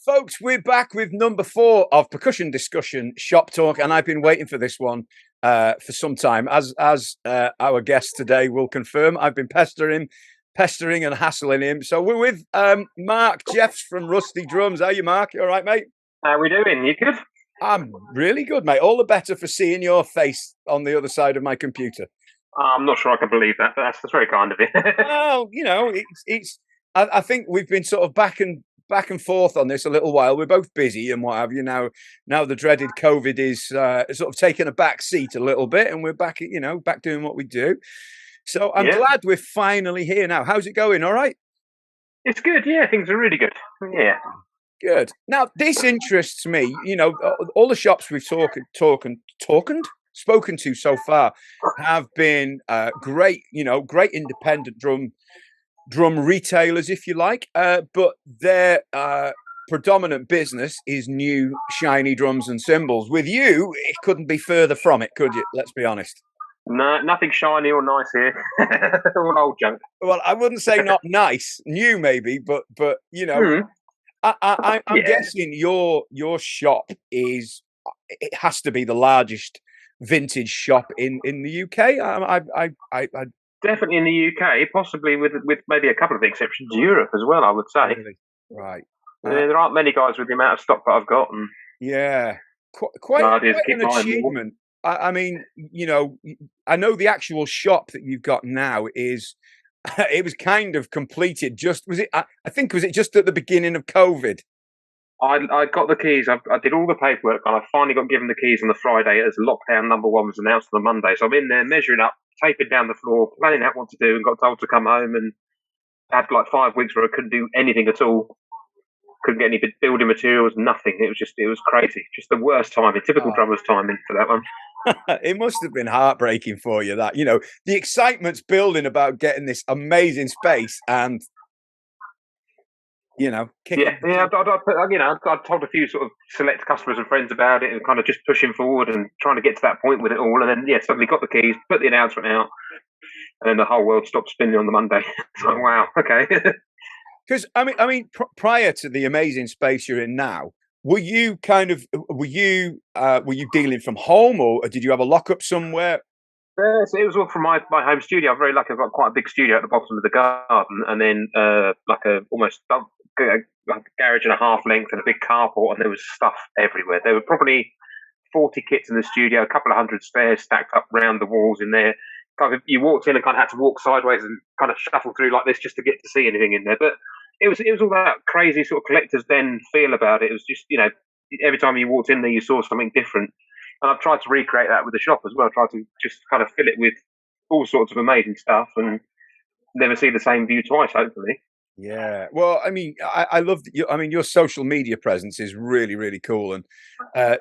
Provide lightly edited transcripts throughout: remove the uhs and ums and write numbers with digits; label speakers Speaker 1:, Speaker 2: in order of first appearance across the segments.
Speaker 1: Folks, we're back with number 4 of Percussion Discussion Shop Talk, and I've been waiting for this one for some time. As our guest today will confirm, I've been pestering and hassling him. So we're with Mark Jeffs from Rusty Drums. How are you, Mark? You all right, mate?
Speaker 2: How we doing? You good?
Speaker 1: I'm really good, mate. All the better for seeing your face on the other side of my computer.
Speaker 2: I'm not sure I can believe that, but that's very kind of you.
Speaker 1: Well, you know, I think we've been sort of back and forth on this a little while. We're both busy and what have you. Now the dreaded COVID is sort of taking a back seat a little bit, and we're back, back doing what we do. So I'm glad we're finally here now. How's it going? All right?
Speaker 2: It's good. Yeah, things are really good. Yeah.
Speaker 1: Good. Now, this interests me. All the shops we've spoken to so far have been great, great independent drum retailers, if you like, but their predominant business is new, shiny drums and cymbals. With you, it couldn't be further from it, could you? Let's be honest.
Speaker 2: No, nothing shiny or nice here. All old junk.
Speaker 1: Well, I wouldn't say not nice, new maybe, but I'm guessing your shop it has to be the largest vintage shop in the UK. I
Speaker 2: definitely in the UK, possibly with maybe a couple of exceptions, Europe as well. I would say.
Speaker 1: Really? Right.
Speaker 2: There aren't many guys with the amount of stock that I've got. And
Speaker 1: quite an achievement. I mean, I know the actual shop that you've got now is. It was kind of completed. I think was it just at the beginning of COVID?
Speaker 2: I got the keys. I did all the paperwork, and I finally got given the keys on the Friday as lockdown number 1 was announced on the Monday. So I'm in there measuring up, taping down the floor, planning out what to do, and got told to come home. And had like 5 weeks where I couldn't do anything at all. Couldn't get any building materials, nothing. It was crazy. Just the worst timing, typical drummer's timing for that one.
Speaker 1: It must have been heartbreaking for you that, the excitement's building about getting this amazing space and,
Speaker 2: I told a few sort of select customers and friends about it and kind of just pushing forward and trying to get to that point with it all. And then, suddenly got the keys, put the announcement out, and then the whole world stopped spinning on the Monday. It's like, wow, okay.
Speaker 1: Because, prior to the amazing space you're in now, were you dealing from home, or did you have a lockup somewhere?
Speaker 2: So it was all from my home studio. I'm very lucky. I've got quite a big studio at the bottom of the garden, and then like a garage and a half length and a big carport, and there was stuff everywhere. There were probably 40 kits in the studio, a couple of hundred spares stacked up round the walls in there. Kind of, you walked in and kind of had to walk sideways and kind of shuffle through like this just to get to see anything in there. But it was all that crazy sort of collector's den feel about it. It was just, every time you walked in there, you saw something different. And I've tried to recreate that with the shop as well. Tried to just kind of fill it with all sorts of amazing stuff and never see the same view twice, hopefully.
Speaker 1: Yeah. Well, I love your social media presence is really, really cool. And,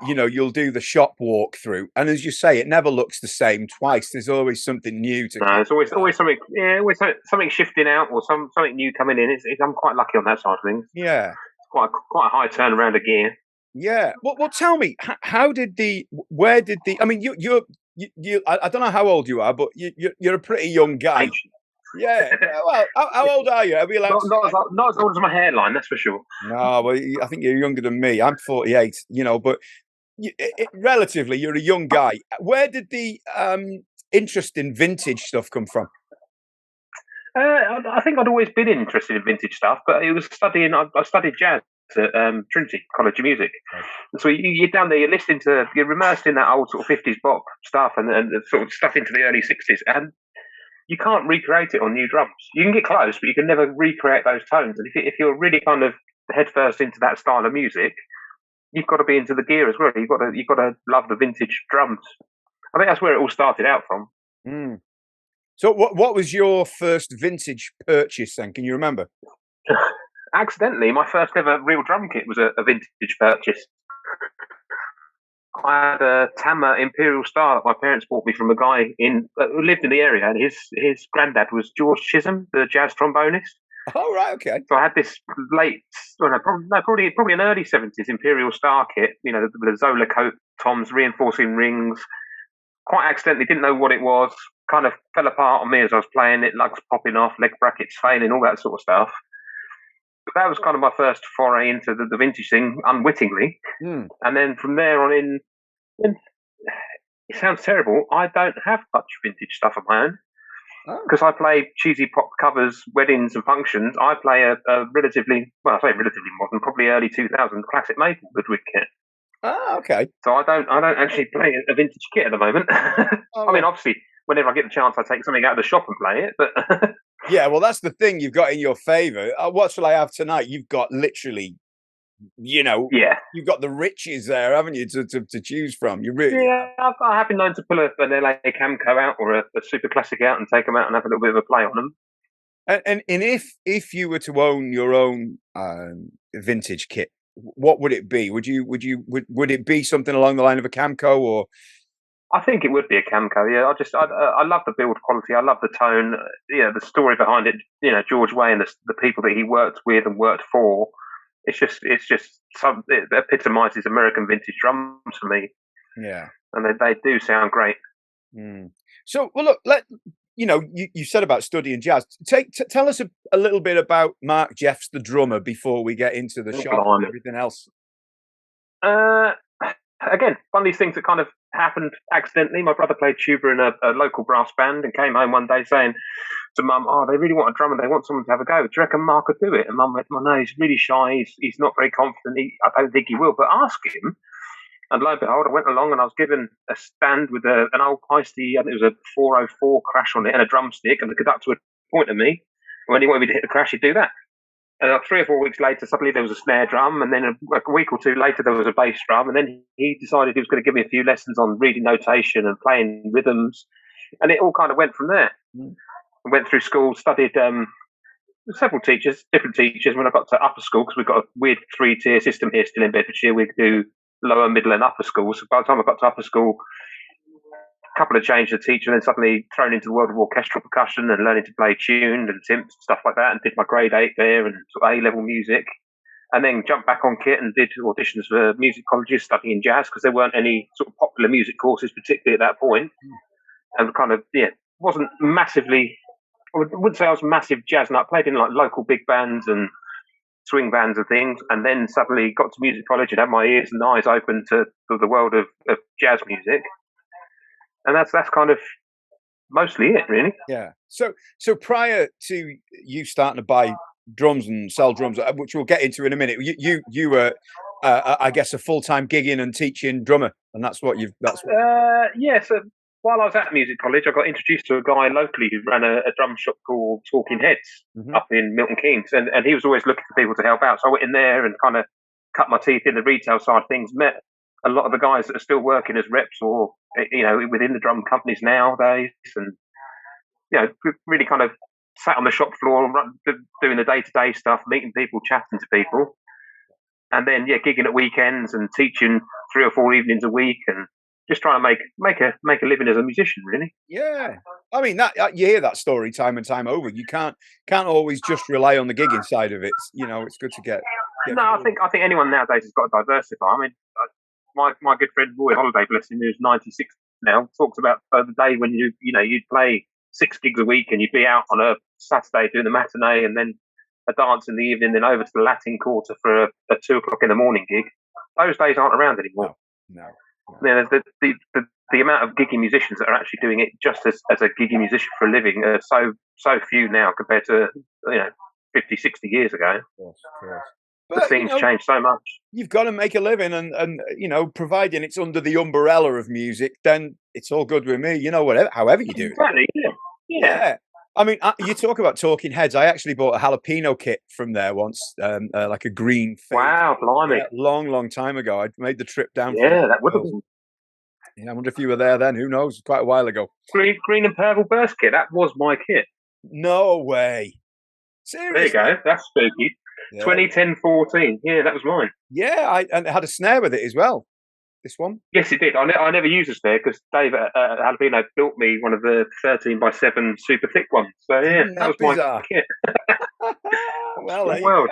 Speaker 1: you'll do the shop walkthrough. And as you say, it never looks the same twice. There's always something new to.
Speaker 2: No, there's always something. Yeah, always something shifting out or something new coming in. I'm quite lucky on that side of things.
Speaker 1: Yeah.
Speaker 2: It's quite a high turnaround of gear.
Speaker 1: Yeah. Well, tell me, where did I don't know how old you are, but you're a pretty young guy. Yeah. Well, how old are you? Are we allowed
Speaker 2: not as old as my hairline, that's for sure.
Speaker 1: No, well, I think you're younger than me. I'm 48, but relatively, you're a young guy. Where did the interest in vintage stuff come from?
Speaker 2: I think I'd always been interested in vintage stuff, but it was studying. I studied jazz at Trinity College of Music. Right. So you're down there, you're immersed in that old sort of 50s bop stuff and sort of stuff into the early 60s, and you can't recreate it on new drums. You can get close, but you can never recreate those tones. And if you're really kind of headfirst into that style of music, you've got to be into the gear as well. You've got to love the vintage drums. I think that's where it all started out from.
Speaker 1: Mm. So what was your first vintage purchase then? Can you remember?
Speaker 2: Accidentally, my first ever real drum kit was a vintage purchase. I had a Tama Imperial Star that my parents bought me from a guy who lived in the area, and his granddad was George Chisholm, the jazz trombonist.
Speaker 1: Oh, right, okay.
Speaker 2: So I had this probably an early 70s Imperial Star kit, the Zola coat toms, reinforcing rings. Quite accidentally, didn't know what it was, kind of fell apart on me as I was playing it, lugs popping off, leg brackets failing, all that sort of stuff. that was kind of my first foray into the vintage thing, unwittingly.
Speaker 1: Mm.
Speaker 2: And then from there on in, it sounds terrible. I don't have much vintage stuff of my own because I play cheesy pop covers, weddings and functions. I play a relatively, well, I say relatively modern, probably early 2000s classic maple woodwind kit.
Speaker 1: Ah, okay.
Speaker 2: So I don't actually play a vintage kit at the moment. I mean, obviously, whenever I get the chance, I take something out of the shop and play it. But
Speaker 1: yeah, well, that's the thing you've got in your favour. What shall I have tonight? You've got literally, you've got the riches there, haven't you, to choose from? You really
Speaker 2: I have been known to pull an LA Camco out or a super classic out and take them out and have a little bit of a play on them.
Speaker 1: And if you were to own your own vintage kit, what would it be? Would it be something along the line of a Camco or?
Speaker 2: I think it would be a Camco. Yeah, I love the build quality. I love the tone. The story behind it. George Way and the people that he worked with and worked for. It's just it epitomizes American vintage drums for me.
Speaker 1: Yeah,
Speaker 2: and they do sound great.
Speaker 1: Mm. So, well, look, you said about studying jazz. Tell us a little bit about Mark Jeffs, the drummer, before we get into the shop and everything else.
Speaker 2: Again, one of these things that kind of happened accidentally. My brother played tuba in a local brass band and came home one day saying to Mum, "Oh, they really want a drummer. They want someone to have a go. Do you reckon Mark could do it?" And Mum went, "Well, no, he's really shy. He's not very confident. I don't think he will, but ask him." And lo and behold, I went along and I was given a stand with an old Heisty, I think it was a 404 crash on it and a drumstick, and the conductor would point at me. When he wanted me to hit the crash, he'd do that. And 3 or 4 weeks later, suddenly there was a snare drum, and then a week or two later, there was a bass drum, and then he decided he was going to give me a few lessons on reading notation and playing rhythms, and it all kind of went from there. I went through school, studied several teachers, different teachers. When I got to upper school, because we've got a weird 3-tier system here still in Bedfordshire, we do lower, middle, and upper school. So by the time I got to upper school, a couple of changes of teacher, and then suddenly thrown into the world of orchestral percussion and learning to play tuned and synths and stuff like that, and did my grade 8 there and sort of A-level music, and then jumped back on kit and did auditions for music colleges studying jazz because there weren't any sort of popular music courses, particularly at that point. And kind of, wasn't massively, I wouldn't say I was a massive jazz nut. I played in like local big bands and swing bands and things, and then suddenly got to music college and had my ears and eyes open to the world of jazz music. And that's kind of mostly it, really.
Speaker 1: Yeah. So prior to you starting to buy drums and sell drums, which we'll get into in a minute, you were, I guess, a full-time gigging and teaching drummer, and that's what you've.
Speaker 2: Yeah. So while I was at music college, I got introduced to a guy locally who ran a drum shop called Talkin Headz up in Milton Keynes, and he was always looking for people to help out. So I went in there and kind of cut my teeth in the retail side of things. Met a lot of the guys that are still working as reps or within the drum companies nowadays, and really kind of sat on the shop floor doing the day-to-day stuff, meeting people, chatting to people, and then gigging at weekends and teaching 3 or 4 evenings a week, and just trying to make a living as a musician, really.
Speaker 1: Yeah, I mean that you hear that story time and time over. You can't always just rely on the gigging side of it. It's good to get.
Speaker 2: No, I think anyone nowadays has got to diversify. I mean, my good friend Roy Holiday, bless him, who's 96 now, talks about the day when you'd play 6 gigs a week and you'd be out on a Saturday doing the matinee and then a dance in the evening, then over to the Latin Quarter for a 2 o'clock in the morning gig. Those days aren't around anymore.
Speaker 1: No.
Speaker 2: There's the amount of giggy musicians that are actually doing it just as a giggy musician for a living are so few now compared to 50, 60 years ago.
Speaker 1: Of course.
Speaker 2: The scene's changed so much.
Speaker 1: You've got to make a living, and providing it's under the umbrella of music, then it's all good with me. However you do it.
Speaker 2: Exactly. Yeah.
Speaker 1: I mean, you talk about Talkin Headz. I actually bought a jalapeno kit from there once, like a green fade.
Speaker 2: Wow, blimey!
Speaker 1: Long time ago. I made the trip down.
Speaker 2: Yeah, that would have been.
Speaker 1: Yeah, I wonder if you were there then. Who knows? Quite a while ago.
Speaker 2: Green and purple burst kit. That was my kit.
Speaker 1: No way. Seriously?
Speaker 2: There you go. That's spooky. Yeah. 2010-14. Yeah, that was mine.
Speaker 1: Yeah, and it had a snare with it as well. This one?
Speaker 2: Yes, it did. I never used a snare because Dave at Jalapeno built me one of the 13x7 super thick ones. So yeah, that was
Speaker 1: bizarre.
Speaker 2: My kit.
Speaker 1: Well,
Speaker 2: world.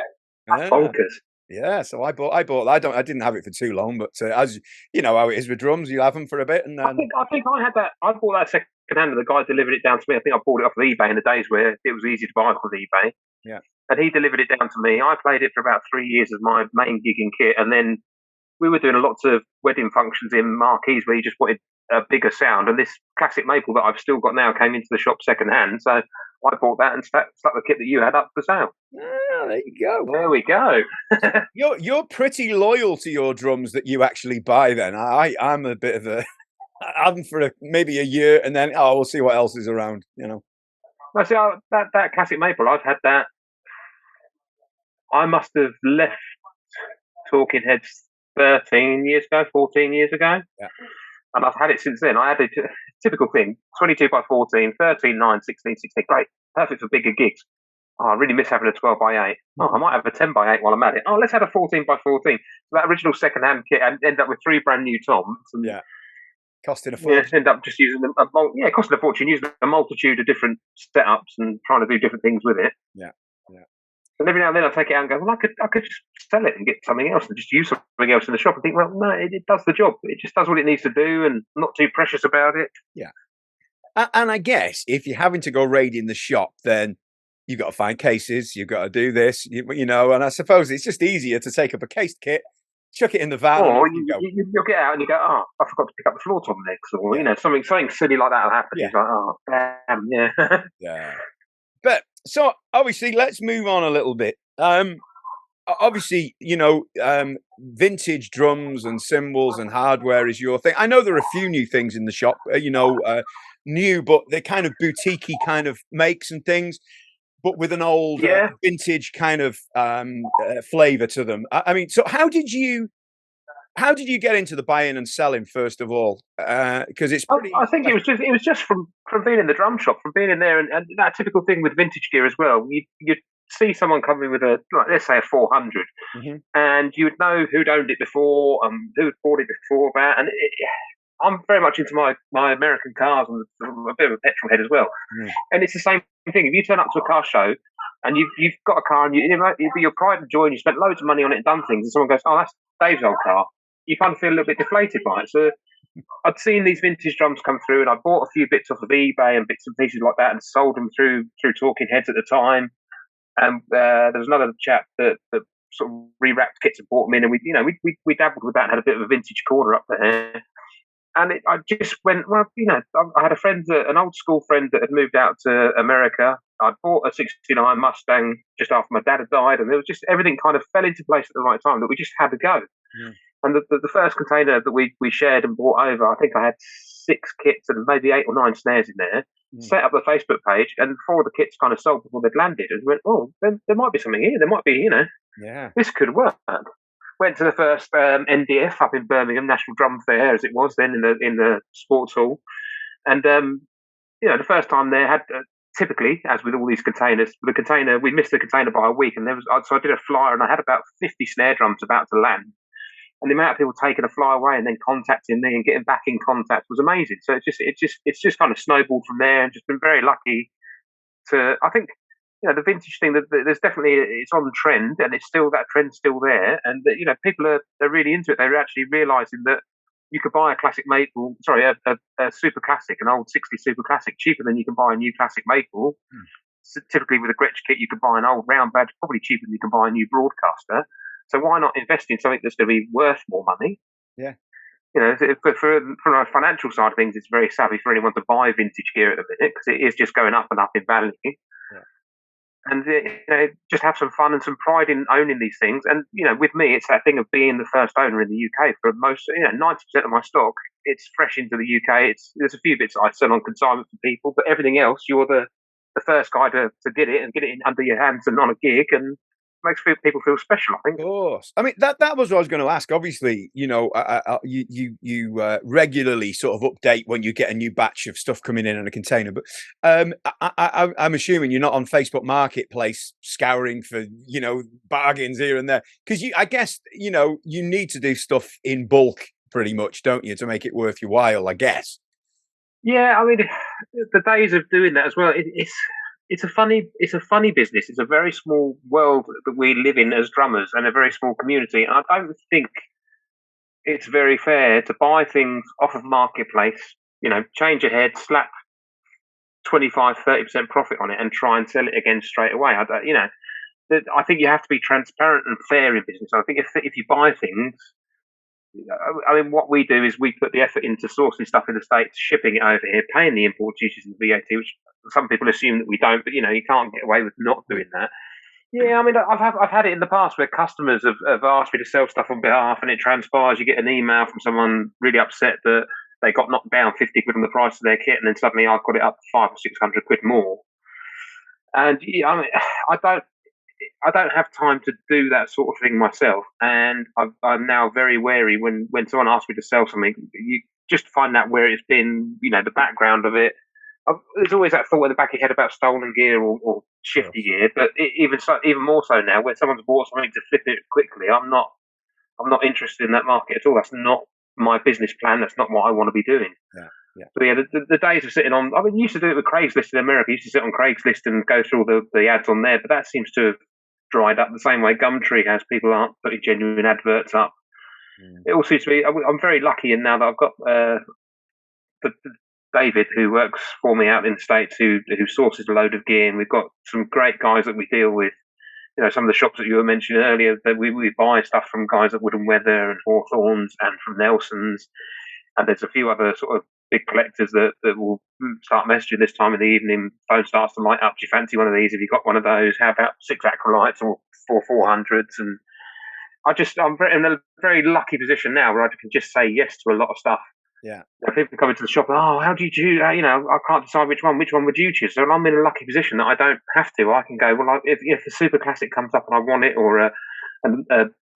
Speaker 2: Bonkers.
Speaker 1: Yeah, so I bought that. I didn't have it for too long, but as you know how it is with drums, you have them for a bit, and then
Speaker 2: I think I had that. I bought that second hand, and the guy delivered it down to me. I think I bought it off of eBay in the days where it was easy to buy off of eBay.
Speaker 1: Yeah.
Speaker 2: and he delivered it down to me. I played it for about 3 years as my main gigging kit, and then we were doing lots of wedding functions in marquees where you just wanted a bigger sound. And this classic maple that I've still got now came into the shop second hand, so I bought that and stuck the kit that you had up for sale.
Speaker 1: Ah, there you go.
Speaker 2: There we go.
Speaker 1: You're pretty loyal to your drums that you actually buy. Then I'm a bit of a I have them for maybe a year, and then we'll see what else is around.
Speaker 2: I see that classic maple. I've had that. I must have left Talkin Headz 13 years ago, 14 years ago.
Speaker 1: Yeah.
Speaker 2: And I've had it since then. I had a typical thing, 22 by 14, 13, 9, 16, 16. Great. Perfect for bigger gigs. Oh, I really miss having a 12 by 8. Oh, I might have a 10 by 8 while I'm at it. Oh, let's have a 14 by 14. So that original second-hand kit and end up with 3 brand new toms. And,
Speaker 1: yeah. Costing a fortune.
Speaker 2: End up just using them. Costing a fortune, using a multitude of different setups and trying to do different things with it.
Speaker 1: Yeah.
Speaker 2: And every now and then I take it out and go, well, I could just sell it and get something else and just use something else in the shop and think, well, no, it does the job. It just does what it needs to do and I'm not too precious about it.
Speaker 1: Yeah. And I guess if you're having to go raiding the shop, then you've got to find cases, you've got to do this, and I suppose it's just easier to take up a cased kit, chuck it in the van.
Speaker 2: Or you'll get out and you go, oh, I forgot to pick up the floor tom next, or something silly like that will happen.
Speaker 1: Yeah.
Speaker 2: It's like, oh, damn, yeah.
Speaker 1: Yeah. But so obviously, let's move on a little bit. Obviously, vintage drums and cymbals and hardware is your thing. I know there are a few new things in the shop, new, but they're kind of boutique-y kind of makes and things, but with an old vintage kind of flavor to them. I mean, so how did you get into the buying and selling first of all? Because it's pretty.
Speaker 2: I think it was just from being in the drum shop, from being in there, and that typical thing with vintage gear as well. You'd see someone coming with let's say a 400, and you would know who'd owned it before, who'd bought it before that, and I'm very much into my American cars and a bit of a petrol head as well. And it's the same thing. If you turn up to a car show and you've got a car and it'd be your pride and joy and you spent loads of money on it and done things, and someone goes, oh, that's Dave's old car, you kind of feel a little bit deflated by it. So I'd seen these vintage drums come through and I bought a few bits off of eBay and bits and pieces like that and sold them through Talkin Headz at the time. And there was another chap that sort of re-wrapped kits and bought them in, and we dabbled with that and had a bit of a vintage corner up there. And I just went, well, I had a friend, an old school friend that had moved out to America. I'd bought a 69 Mustang just after my dad had died, and there was just everything kind of fell into place at the right time that we just had to go. And the first container that we shared and brought over, I think I had 6 kits and maybe 8 or 9 snares in there. Set up the Facebook page, and 4 of the kits kind of sold before they'd landed. And went, oh, there might be something here. There might be, this could work. Went to the first NDF up in Birmingham, National Drum Fair, as it was then in the sports hall. And the first time there had typically, as with all these containers, we missed the container by a week, and so I did a flyer, and I had about 50 snare drums about to land. And the amount of people taking a fly away and then contacting me and getting back in contact was amazing. So it's just kind of snowballed from there, and just been very lucky to. I think the vintage thing, that there's definitely it's on trend, and that trend's still there, and people are really into it. They're actually realizing that you could buy a classic maple, a super classic, an old 60 super classic, cheaper than you can buy a new classic maple. So typically with a Gretsch kit, you could buy an old round badge, probably cheaper than you can buy a new broadcaster. So why not invest in something that's going to be worth more money?
Speaker 1: Yeah.
Speaker 2: From a financial side of things, it's very savvy for anyone to buy vintage gear at the minute, because it is just going up and up in value. And just have some fun and some pride in owning these things. And with me, it's that thing of being the first owner in the UK. For most, 90% of my stock, it's fresh into the UK. There's a few bits I sell on consignment for people, but everything else, you're the first guy to get it and get it in under your hands and on a gig, and makes people feel special, I think.
Speaker 1: Of course. I mean, that was what I was going to ask. Obviously, you regularly sort of update when you get a new batch of stuff coming in a container. But I'm assuming you're not on Facebook Marketplace scouring for bargains here and there, because I guess you need to do stuff in bulk pretty much, don't you, to make it worth your while, I guess.
Speaker 2: Yeah, I mean, the days of doing that as well. It's a funny business. It's a very small world that we live in as drummers, and a very small community. And I don't think it's very fair to buy things off of Marketplace, change your head, slap 25-30% profit on it, and try and sell it again straight away. I think you have to be transparent and fair in business. I think if you buy things, I mean, what we do is we put the effort into sourcing stuff in the States, shipping it over here, paying the import duties and VAT, which some people assume that we don't, but you can't get away with not doing that. Yeah, I mean, I've had it in the past where customers have asked me to sell stuff on behalf, and it transpires you get an email from someone really upset that they got knocked down 50 quid on the price of their kit, and then suddenly I've got it up 500 or 600 quid more. And I mean, I don't have time to do that sort of thing myself, and I'm now very wary when someone asks me to sell something. You just find out where it's been, the background of it. There's always that thought in the back of your head about stolen gear or shifty gear, but even more so now, when someone's bought something to flip it quickly, I'm not interested in that market at all. That's not my business plan. That's not what I want to be doing.
Speaker 1: Yeah. Yeah.
Speaker 2: So yeah, the days of sitting on, I mean, you used to do it with Craigslist in America. You used to sit on Craigslist and go through all the ads on there, but that seems to have dried up the same way Gumtree has. People aren't putting genuine adverts up. It all seems to be, I'm very lucky, and now that I've got David, who works for me out in the States, who sources a load of gear, and we've got some great guys that we deal with. Some of the shops that you were mentioning earlier, that we buy stuff from guys at Wood and Weather and Hawthorns and from Nelson's, and there's a few other sort of big collectors that will start messaging this time of the evening. Phone starts to light up. Do you fancy one of these? Have you got one of those? How about 6 acrylites or 4 400s? And I'm in a very lucky position now where I can just say yes to a lot of stuff.
Speaker 1: Yeah.
Speaker 2: People come into the shop, how do you choose? I can't decide which one would you choose? So I'm in a lucky position that I don't have to. I can go, well, if a super classic comes up and I want it, or a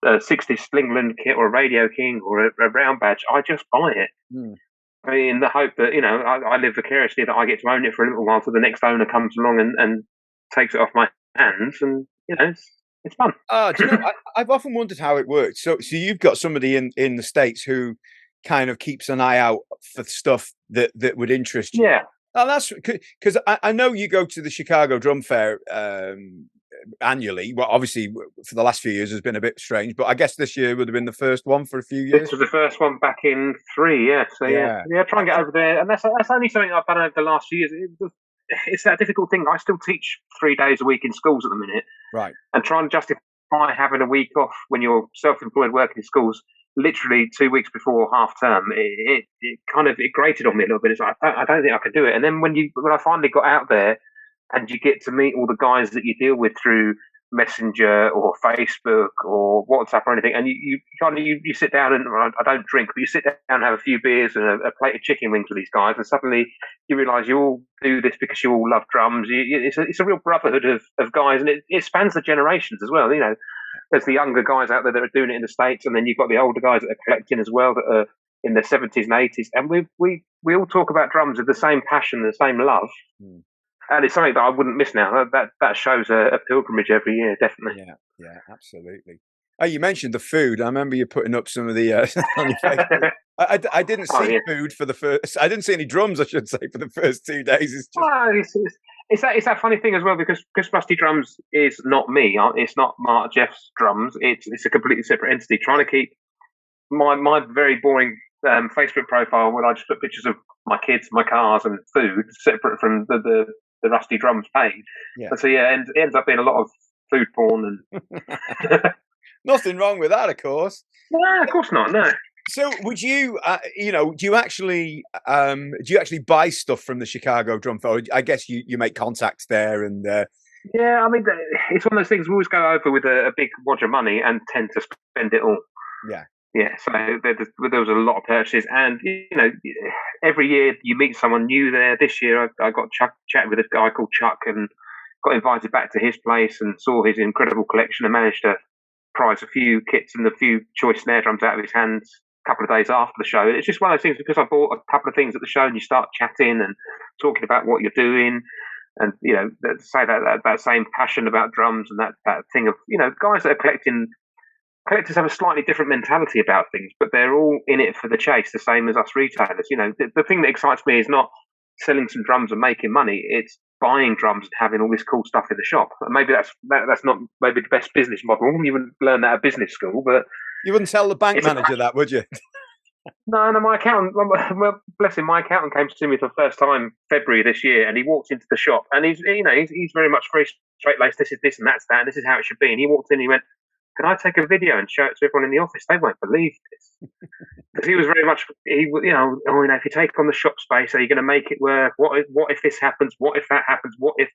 Speaker 2: 60s Slingland kit or a Radio King or a round badge, I just buy it. I mean, in the hope that, I live vicariously, that I get to own it for a little while till the next owner comes along and takes it off my hands, and, it's fun.
Speaker 1: Do you know, I've often wondered how it works. So you've got somebody in the States who kind of keeps an eye out for stuff that would interest you.
Speaker 2: Yeah.
Speaker 1: Oh, that's because I know you go to the Chicago Drum Fair annually. Well, obviously for the last few years has been a bit strange, but I guess this year would have been the first one for a few years.
Speaker 2: This was the first one back in 3, yeah. So yeah, try and get over there, and that's only something I've done over the last few years. It's that difficult thing. I still teach 3 days a week in schools at the minute,
Speaker 1: right? And
Speaker 2: trying to justify having a week off when you're self-employed working in schools, literally 2 weeks before half term, it kind of grated on me a little bit. It's like, I don't think I could do it. And then when I finally got out there, and you get to meet all the guys that you deal with through Messenger or Facebook or WhatsApp or anything, and you sit down, and I don't drink, but you sit down and have a few beers and a plate of chicken wings with these guys, and suddenly you realise you all do this because you all love drums. It's a real brotherhood of guys, and it spans the generations as well. There's the younger guys out there that are doing it in the States, and then you've got the older guys that are collecting as well, that are in their 70s and 80s, and we all talk about drums with the same passion, the same love. And it's something that I wouldn't miss now. That shows a pilgrimage every year, definitely.
Speaker 1: Yeah, absolutely. Oh, you mentioned the food. I remember you putting up some of the. I didn't see food for the first. I didn't see any drums, I should say, for the first 2 days.
Speaker 2: It's that funny thing as well, because Chris Rusty Drums is not me. It's not Mark Jeff's drums. It's a completely separate entity. Trying to keep my very boring Facebook profile, where I just put pictures of my kids, my cars, and food, separate from the Rusty Drums page. Yeah. So it ends up being a lot of food porn and
Speaker 1: nothing wrong with that, of course.
Speaker 2: No, of course not. No.
Speaker 1: So, would you, do you actually buy stuff from the Chicago Drum Fair? I guess you make contacts there, and
Speaker 2: yeah, I mean, it's one of those things. We always go over with a big wad of money and tend to spend it all.
Speaker 1: Yeah.
Speaker 2: Yeah, so there was a lot of purchases, and every year you meet someone new there. This year I got chatting with a guy called Chuck, and got invited back to his place and saw his incredible collection, and managed to prize a few kits and a few choice snare drums out of his hands a couple of days after the show. It's just one of those things, because I bought a couple of things at the show, and you start chatting and talking about what you're doing, and say that same passion about drums, and that thing of guys that are collecting. Collectors have a slightly different mentality about things, but they're all in it for the chase, the same as us retailers. The thing that excites me is not selling some drums and making money; it's buying drums and having all this cool stuff in the shop. And maybe that's not maybe the best business model. You wouldn't learn that at business school, but
Speaker 1: you wouldn't tell the bank manager that, would you?
Speaker 2: No, my accountant. Well, bless him, my accountant came to see me for the first time February this year, and he walked into the shop, and he's very much very straight laced. This is this and that's that, and this is how it should be. And he walked in, and he went, "Can I take a video and show it to everyone in the office? They won't believe this." Because he was very much if you take on the shop space, are you going to make it work? What if this happens? What if that happens? What if?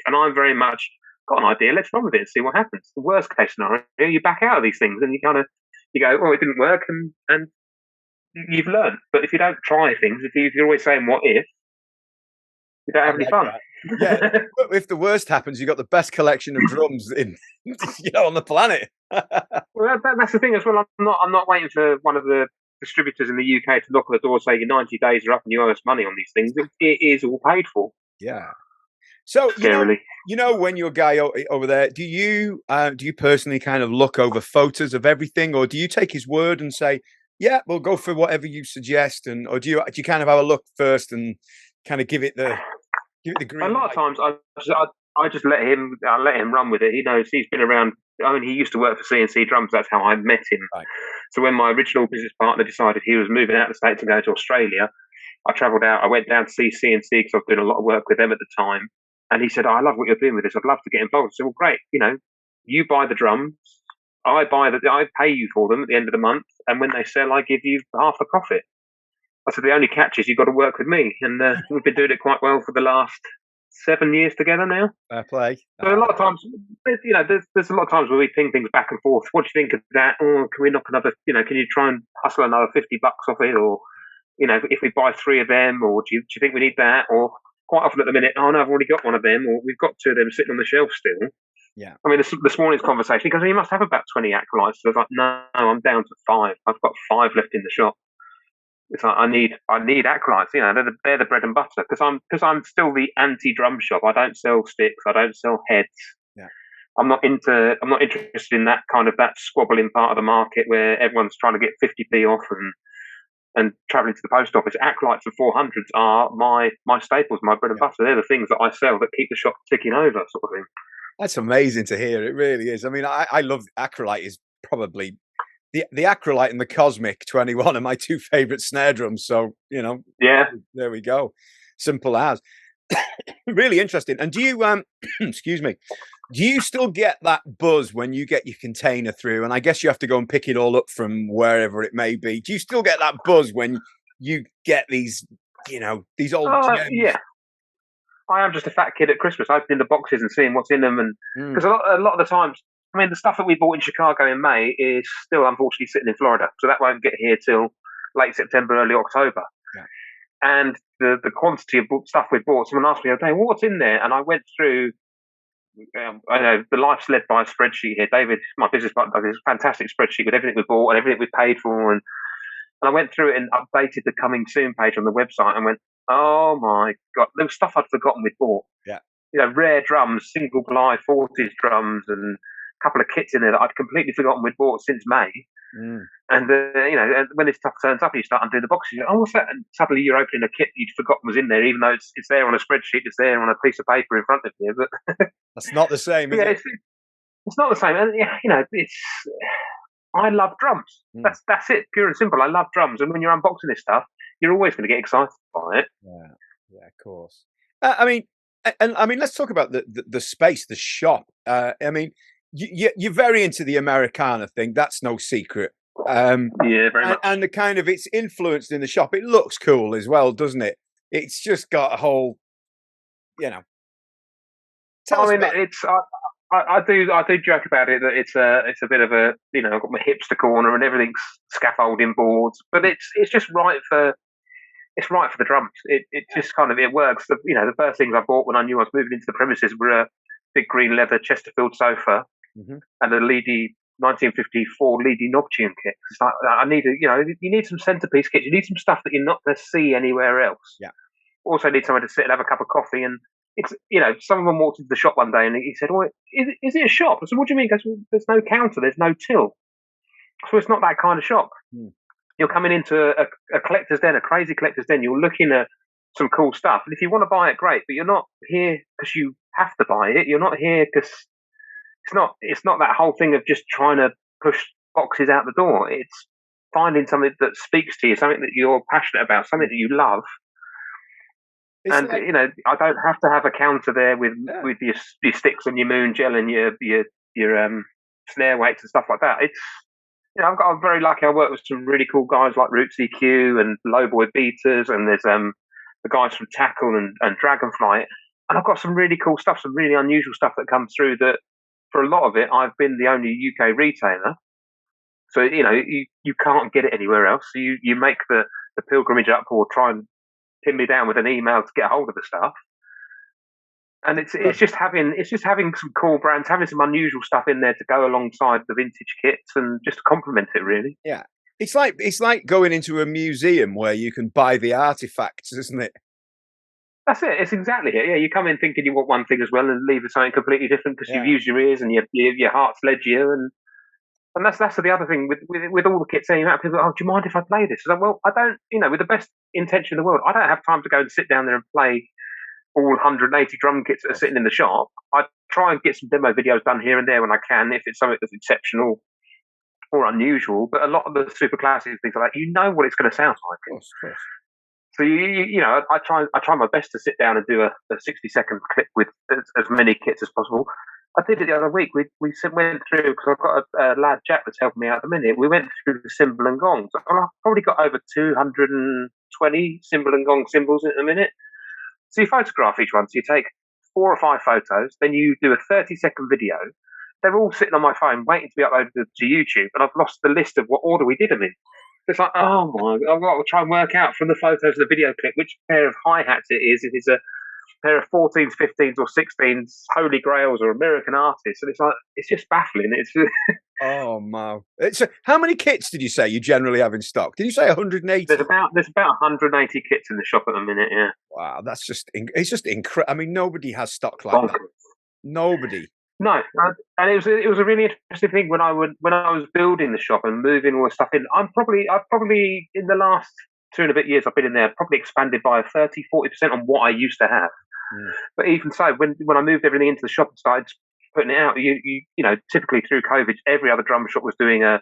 Speaker 2: And I'm very much got an idea. Let's run with it and see what happens. The worst case scenario, you back out of these things, and you go, oh, it didn't work, and you've learned. But if you don't try things, if you're always saying what if, you don't have any fun.
Speaker 1: Yeah, if the worst happens, you've got the best collection of drums in on the planet.
Speaker 2: Well, that's the thing as well. I'm not waiting for one of the distributors in the UK to knock on the door and say your 90 days are up and you owe us money on these things. It is all paid for.
Speaker 1: Yeah. So
Speaker 2: scarily.
Speaker 1: When you're a guy over there, do you personally kind of look over photos of everything, or do you take his word and say, yeah, we'll go for whatever you suggest, or do you kind of have a look first and kind of give it the green?
Speaker 2: A lot of times, I just let him run with it. He knows, he's been around. I mean, he used to work for CNC Drums. That's how I met him.
Speaker 1: Right.
Speaker 2: So when my original business partner decided he was moving out of the States and going to Australia, I travelled out. I went down to see CNC because I was doing a lot of work with them at the time. And he said, I love what you're doing with this. I'd love to get involved. I said, well, great. You buy the drums. I pay you for them at the end of the month. And when they sell, I give you half the profit. I said, the only catch is you've got to work with me. And we've been doing it quite well for the last 7 years together now.
Speaker 1: Fair play.
Speaker 2: So a lot of times, there's a lot of times where we ping things back and forth. What do you think of that? Or can we knock another, can you try and hustle another $50 off it? Or, if we buy 3 of them, or do you think we need that? Or quite often at the minute, oh no, I've already got one of them, or we've got 2 of them sitting on the shelf still.
Speaker 1: Yeah.
Speaker 2: I mean, this morning's conversation, he goes, you must have about 20 acolytes. So I was like, no, I'm down to 5. I've got 5 left in the shop. It's like I need acolytes. They're the bread and butter because I'm still the anti-drum shop. I don't sell sticks. I don't sell heads.
Speaker 1: Yeah.
Speaker 2: I'm not interested in that kind of that squabbling part of the market where everyone's trying to get 50p off and travelling to the post office. Acolytes and 400s are my staples, my bread and butter. They're the things that I sell that keep the shop ticking over, sort of thing.
Speaker 1: That's amazing to hear. It really is. I mean, I love Acrolite. Is probably the Acrolite and the Cosmic 21 are my 2 favorite snare drums. So
Speaker 2: yeah,
Speaker 1: there we go. Simple as. Really interesting. And do you excuse me, do you still get that buzz when you get your container through? And I guess you have to go and pick it all up from wherever it may be. Do you still get that buzz when you get these these old gems?
Speaker 2: Yeah. I am just a fat kid at Christmas, opening the boxes and seeing what's in them, and because a lot of the times, I mean, the stuff that we bought in Chicago in May is still unfortunately sitting in Florida, so that won't get here till late September, early October.
Speaker 1: Yeah.
Speaker 2: And the quantity of stuff we bought, someone asked me the other day, well, what's in there? And I went through. I know the life's led by a spreadsheet here. David, my business partner, does this fantastic spreadsheet with everything we bought and everything we paid for, and I went through it and updated the coming soon page on the website and went, oh my God, there was stuff I'd forgotten we'd bought.
Speaker 1: Yeah.
Speaker 2: Rare drums, single ply 40s drums, and a couple of kits in there that I'd completely forgotten we'd bought since May. And and when this stuff turns up, you start undoing the boxes. Oh, what's that? And suddenly you're opening a kit you'd forgotten was in there, even though it's there on a spreadsheet, it's there on a piece of paper in front of you. But
Speaker 1: that's not the same. Is it?
Speaker 2: It's not the same. And it's. I love drums. That's it, pure and simple. I love drums, and when you're unboxing this stuff, you're always going to get excited by it.
Speaker 1: Yeah, of course. I mean, let's talk about the space, the shop. I mean, you're very into the Americana thing. That's no secret.
Speaker 2: Yeah, very much.
Speaker 1: And the kind of it's influenced in the shop. It looks cool as well, doesn't it? It's just got a whole, Tell us about
Speaker 2: it's. I do joke about it that it's a bit of a I've got my hipster corner and everything's scaffolding boards, but it's just right for the drums. It just kind of it works. The first things I bought when I knew I was moving into the premises were a big green leather Chesterfield sofa and a Leedy 1954 Leedy knob tune kit. It's like I need you need some centerpiece kits. You need some stuff that you're not going to see anywhere else.
Speaker 1: Yeah.
Speaker 2: Also need somewhere to sit and have a cup of coffee and. It's someone walked into the shop one day and he said, "Oh, is it a shop?" I said, "What do you mean?" He goes, "Well, there's no counter, there's no till, so it's not that kind of shop." You're coming into a collector's den, a crazy collector's den. You're looking at some cool stuff, and if you want to buy it, great. But you're not here because you have to buy it. You're not here because it's not that whole thing of just trying to push boxes out the door. finding something that speaks to you, something that you're passionate about, something that you love.
Speaker 1: It's
Speaker 2: And
Speaker 1: like,
Speaker 2: I don't have to have a counter there with
Speaker 1: yeah.
Speaker 2: your sticks and your moon gel and your snare weights and stuff like that. It's I'm very lucky. I work with some really cool guys like Roots EQ and Lowboy Beaters, and there's the guys from Tackle and Dragonfly, and I've got some really cool stuff, some really unusual stuff that comes through. That for a lot of it, I've been the only UK retailer, so you can't get it anywhere else. So you make the pilgrimage up or try and pin me down with an email to get a hold of the stuff. And it's just having some cool brands, having some unusual stuff in there to go alongside the vintage kits and just to complement it, really.
Speaker 1: Yeah. It's like going into a museum where you can buy the artifacts, isn't it?
Speaker 2: That's it. It's exactly it. Yeah, you come in thinking you want one thing as well and leave with something completely different because you've used your ears and your heart's led you. And that's the other thing with all the kits there. You have people, oh, do you mind if I play this? I like, well, I don't. With the best intention in the world, I don't have time to go and sit down there and play all 180 drum kits that are sitting in the shop. I try and get some demo videos done here and there when I can, if it's something that's exceptional or unusual. But a lot of the super classic things like that, what it's going to sound like.
Speaker 1: Of course.
Speaker 2: So I try my best to sit down and do a 60-second clip with as many kits as possible. I did it the other week. We went through, because I've got a lad Jack that's helping me out at the minute. We went through the cymbal and gongs. I've probably got over 220 cymbal and gong cymbals at the minute. So you photograph each one. So you take 4 or 5 photos, then you do a 30-second video. They're all sitting on my phone waiting to be uploaded to YouTube, and I've lost the list of what order we did them in. It's like, oh my, I've got to try and work out from the photos of the video clip which pair of hi-hats it is. If it's a pair of 14s, 15s, or 16s, Holy Grails, or American artists, and it's like, it's just baffling. It's
Speaker 1: oh my! How many kits did you say you generally have in stock? Did you say 180?
Speaker 2: There's about 180 kits in the shop at the minute. Yeah.
Speaker 1: Wow, it's just incredible. I mean, nobody has stock like that. Nobody.
Speaker 2: No, and it was a really interesting thing when I was building the shop and moving all the stuff in. I've probably in the last 2 and a bit years I've been in there, probably expanded by 30-40% on what I used to have. But even so, when I moved everything into the shop and started putting it out, you typically through COVID, every other drum shop was doing a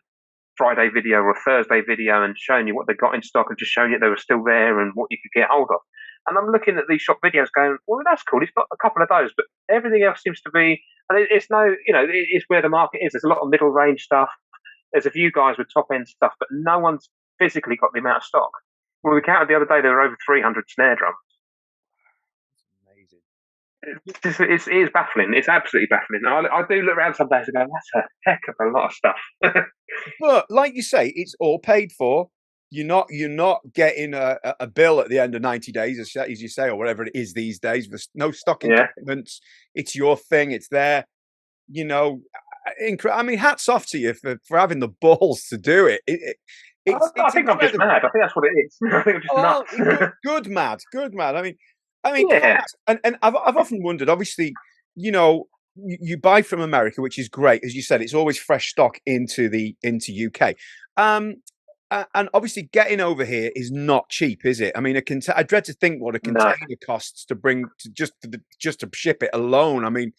Speaker 2: Friday video or a Thursday video and showing you what they got in stock and just showing you they were still there and what you could get hold of. And I'm looking at these shop videos going, well, that's cool. It's got a couple of those, but everything else seems to be, and it's where the market is. There's a lot of middle range stuff. There's a few guys with top end stuff, but no one's physically got the amount of stock. When we counted the other day, there were over 300 snare drums.
Speaker 1: Amazing.
Speaker 2: It is baffling. It's absolutely baffling. I do look around some days and go, that's a heck of a lot of stuff.
Speaker 1: But like you say, it's all paid for. You're not getting a bill at the end of 90 days, as you say, or whatever it is these days. There's no stocking commitments. It's your thing. It's there. I mean, hats off to you for having the balls to do it.
Speaker 2: I think I'm just mad. I think that's what it is. I think I'm just nuts.
Speaker 1: Good mad. I mean,
Speaker 2: yeah.
Speaker 1: And I've often wondered. Obviously, you buy from America, which is great, as you said. It's always fresh stock into UK. And obviously, getting over here is not cheap, is it? I mean, I dread to think what a container costs to bring just to ship it alone. I mean,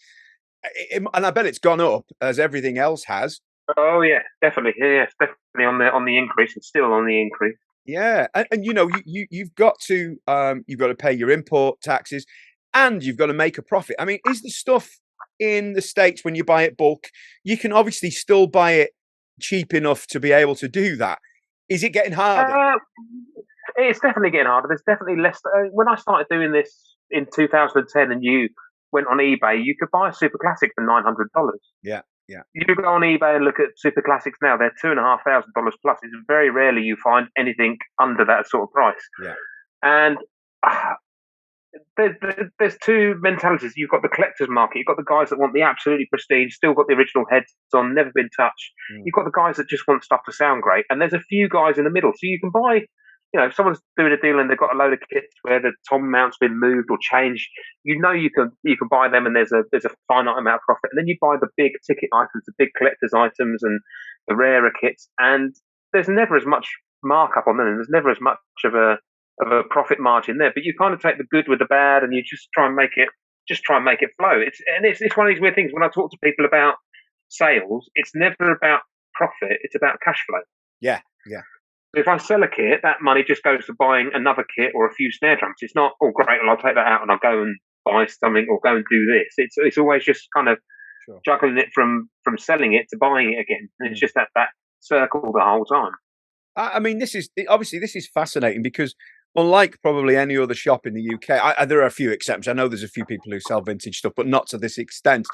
Speaker 1: and I bet it's gone up as everything else has.
Speaker 2: Oh yeah, definitely. Yeah, it's definitely on the increase. It's still on the increase.
Speaker 1: Yeah, and you've got to pay your import taxes, and you've got to make a profit. I mean, is the stuff in the States when you buy it bulk, you can obviously still buy it cheap enough to be able to do that? Is it getting harder?
Speaker 2: It's definitely getting harder. There's definitely less. When I started doing this in 2010, and you went on eBay, you could buy a Super Classic for $900.
Speaker 1: Yeah.
Speaker 2: You go on eBay and look at Super Classics now; they're $2,500 plus. It's very rarely you find anything under that sort of price.
Speaker 1: Yeah.
Speaker 2: And there's two mentalities. You've got the collector's market. You've got the guys that want the absolutely pristine, still got the original heads on, never been touched. You've got the guys that just want stuff to sound great. And there's a few guys in the middle. So you can buy, if someone's doing a deal and they've got a load of kits where the tom mount's been moved or changed, you can buy them and there's a finite amount of profit. And then you buy the big ticket items, the big collector's items and the rarer kits, and there's never as much markup on them, and there's never as much of a profit margin there. But you kind of take the good with the bad, and you just try and make it flow. It's one of these weird things when I talk to people about sales. It's never about profit; it's about cash flow.
Speaker 1: Yeah.
Speaker 2: If I sell a kit, that money just goes to buying another kit or a few snare drums. It's not, oh great, well I'll take that out and I'll go and buy something or go and do this. It's always just kind of juggling it from selling it to buying it again. And it's just that circle the whole time.
Speaker 1: I mean, this is fascinating because unlike probably any other shop in the UK, there are a few exceptions. I know there's a few people who sell vintage stuff, but not to this extent.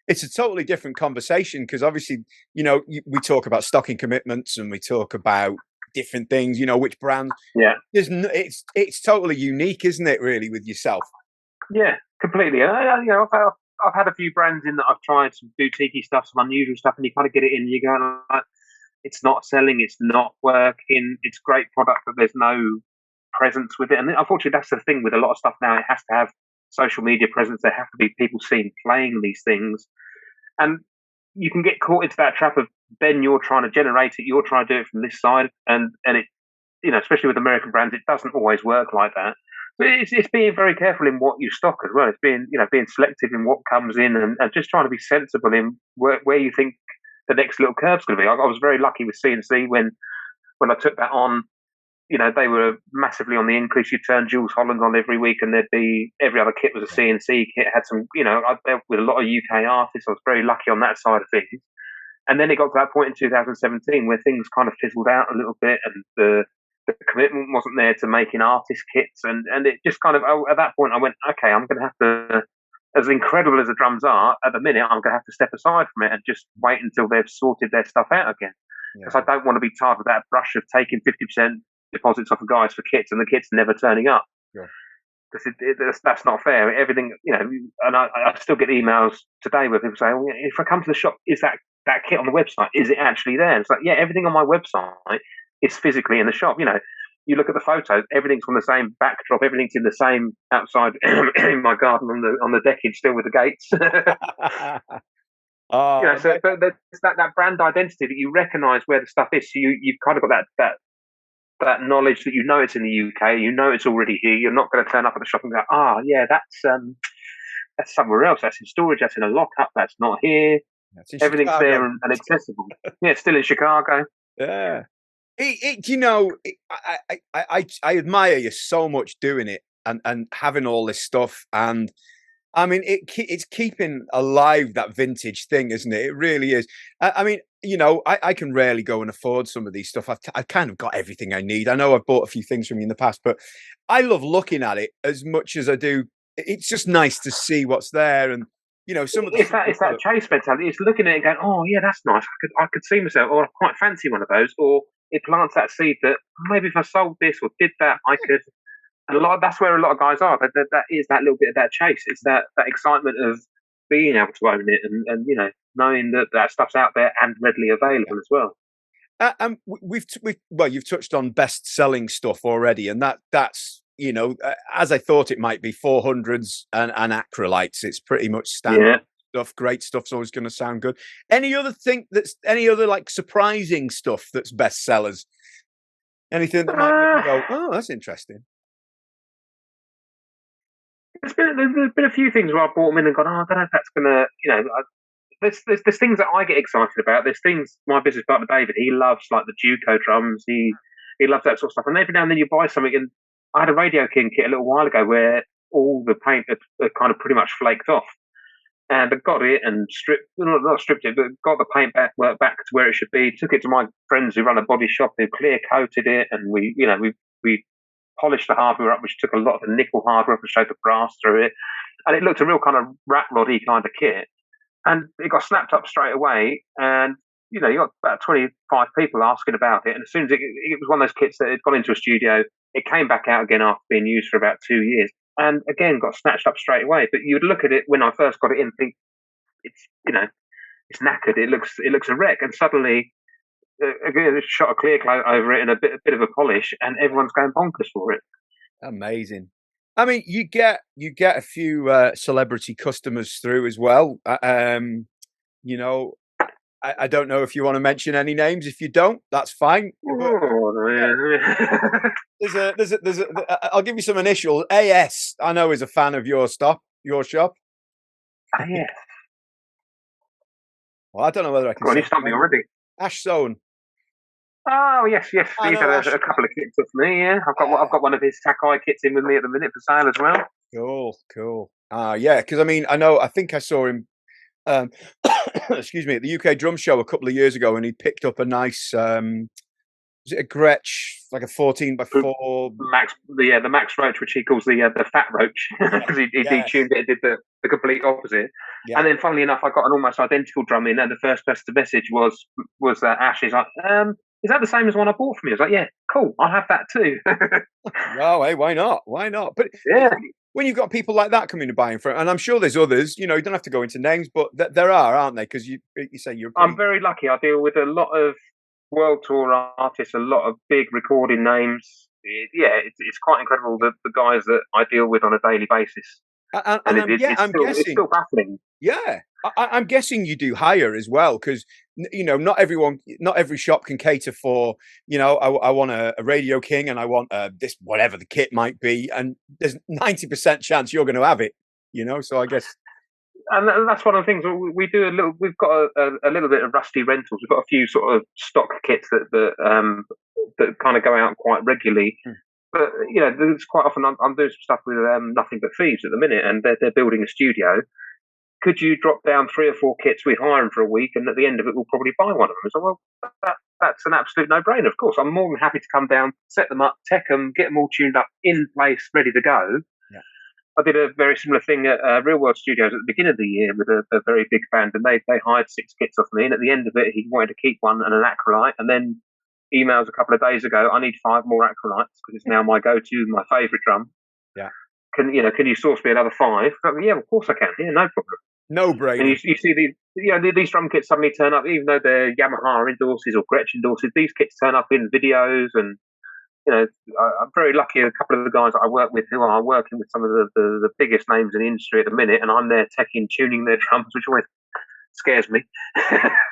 Speaker 1: It's a totally different conversation because obviously, you know, we talk about stocking commitments and we talk about different things, you know, which brands.
Speaker 2: Yeah.
Speaker 1: It's totally unique, isn't it, really, with yourself?
Speaker 2: Yeah, completely. You know, I've had a few brands in that I've tried some boutique stuff, some unusual stuff, and you kind of get it in and you go, like, it's not selling, it's not working, it's great product, but there's no presence with it. And unfortunately, that's the thing with a lot of stuff now. It has to have social media presence. There have to be people seen playing these things. And you can get caught into that trap of then you're trying to generate it, you're trying to do it from this side. And it, you know, especially with American brands, it doesn't always work like that. But it's being very careful in what you stock as well. It's being selective in what comes in and just trying to be sensible in where you think the next little curve's going to be. I was very lucky with CNC when I took that on. You know, they were massively on the increase. You turn Jules Holland on every week, and there'd be every other kit was a CNC kit. Had some, you know, I dealt with a lot of UK artists. I was very lucky on that side of things. And then it got to that point in 2017 where things kind of fizzled out a little bit, and the commitment wasn't there to making artist kits, and it just kind of at that point I went, okay, I'm going to have to, as incredible as the drums are at the minute, I'm going to have to step aside from it and just wait until they've sorted their stuff out again, because I don't want to be tired of that brush of taking 50% deposits off of guys for kits and the kits never turning up. Because that's not fair. Everything, you know, and I still get emails today where people say, oh, if I come to the shop, is that kit on the website? Is it actually there? And it's like, yeah, everything on my website is physically in the shop. You know, you look at the photos, everything's on the same backdrop, everything's in the same outside in my garden on the decking still with the gates. You know, so but there's that brand identity that you recognise where the stuff is. So you've kind of got that knowledge that you know it's in the UK, you know it's already here. You're not going to turn up at the shop and go, yeah, that's somewhere else. That's in storage. That's in a lockup. That's not here. Everything's Chicago. There and accessible. Yeah, it's still in Chicago.
Speaker 1: Yeah. You know, I admire you so much doing it and having all this stuff. And I mean, it's keeping alive that vintage thing, isn't it? It really is. I mean, you know, I can rarely go and afford some of these stuff. I've kind of got everything I need. I know I've bought a few things from you in the past, but I love looking at it as much as I do. It's just nice to see what's there. And, you know, some of the
Speaker 2: it's that chase mentality. It's looking at it and going, oh yeah, that's nice. I could see myself, or I quite fancy one of those. Or it plants that seed that maybe if I sold this or did that, I could. And that's where a lot of guys are. That is that little bit of that chase. It's that excitement of being able to own it and you know, knowing that stuff's out there and readily available as well.
Speaker 1: You've touched on best-selling stuff already, and that's you know, as I thought it might be, 400s and acrylites. It's pretty much standard stuff. Great stuff's always going to sound good. Any other like surprising stuff that's bestsellers? Anything that might go, oh, that's interesting.
Speaker 2: There's been a few things where I bought them in and gone, I don't know if that's gonna, you know. There's things that I get excited about. There's things my business partner David, he loves like the Juco drums. He loves that sort of stuff. And every now and then you buy something. And I had a Radio King kit a little while ago where all the paint had kind of pretty much flaked off. And I got it and not stripped it, but got the paint back to where it should be. Took it to my friends who run a body shop, who clear coated it, and we polished the hardware up, which took a lot of the nickel hardware up and showed the brass through it. And it looked a real kind of rat roddy kind of kit. And it got snapped up straight away. And, you know, you got about 25 people asking about it. And as soon as it was one of those kits that had gone into a studio, it came back out again after being used for about 2 years. And again, got snatched up straight away. But you'd look at it when I first got it in and think, it's, you know, it's knackered. It looks a wreck. And suddenly, again, shot a clear coat over it and a bit of a polish, and everyone's going bonkers for it.
Speaker 1: Amazing. I mean, you get a few celebrity customers through as well. You know, I don't know if you want to mention any names. If you don't, that's fine. There's a I'll give you some initials. AS, I know, is a fan of your shop.
Speaker 2: AS.
Speaker 1: Well, I don't know whether I can.
Speaker 2: Well, you stumped me already.
Speaker 1: Ash Sohn.
Speaker 2: Oh yes, yes.
Speaker 1: I
Speaker 2: He's
Speaker 1: know
Speaker 2: had
Speaker 1: Ash.
Speaker 2: a couple of kits off me. Yeah, I've got one of his Sakai kits in with me at the minute for sale as well.
Speaker 1: Cool, cool. Yeah, because I mean, I think I saw him. Um, excuse me, at the UK Drum Show a couple of years ago, and he picked up a nice. Was it a Gretsch, like a 14x4?
Speaker 2: The Max Roach, which he calls the fat roach, because he
Speaker 1: Yes.
Speaker 2: detuned it and did the complete opposite.
Speaker 1: Yeah.
Speaker 2: And then, funnily enough, I got an almost identical drum in, and the first person to message was Ash. He's like, "Is that the same as one I bought from you?" I was like, "Yeah, cool, I'll have that too."
Speaker 1: Well, hey, why not? Why not? But
Speaker 2: Yeah,
Speaker 1: when you've got people like that coming and buying from, and I'm sure there's others, you don't have to go into names, but there are, aren't they? Because you say you're
Speaker 2: I'm
Speaker 1: pretty.
Speaker 2: very lucky. I deal with a lot of world tour artists, a lot of big recording names. It's quite incredible the guys that I deal with on a daily basis, and
Speaker 1: And I'm
Speaker 2: it's
Speaker 1: guessing.
Speaker 2: still baffling.
Speaker 1: Yeah, I'm guessing you do hire as well, because not every shop can cater for. I want a Radio King, and I want this whatever the kit might be, and there's 90% chance you're going to have it. So I guess.
Speaker 2: And that's one of the things we do a little. We've got a little bit of rusty rentals. We've got a few sort of stock kits that kind of go out quite regularly.
Speaker 1: Hmm.
Speaker 2: But there's quite often I'm doing some stuff with Nothing But Thieves at the minute, and they're building a studio. Could you drop down 3 or 4 kits? We hire them for a week, and at the end of it, we'll probably buy one of them. So, well, that's an absolute no-brainer. Of course, I'm more than happy to come down, set them up, tech them, get them all tuned up, in place, ready to go.
Speaker 1: Yeah.
Speaker 2: I did a very similar thing at Real World Studios at the beginning of the year with a very big band, and they hired 6 kits off me. And at the end of it, he wanted to keep one and an acrolite, and then emails a couple of days ago, I need 5 more acrolites because it's now my go-to, my favourite drum.
Speaker 1: Yeah.
Speaker 2: Can you source me another 5? Yeah, of course I can. Yeah, no problem.
Speaker 1: No brainer.
Speaker 2: And you see these drum kits suddenly turn up, even though they're Yamaha endorses or Gretsch endorses. These kits turn up in videos, and I'm very lucky. A couple of the guys that I work with who are working with some of the biggest names in the industry at the minute, and I'm there teching, tuning their drums, which always scares me.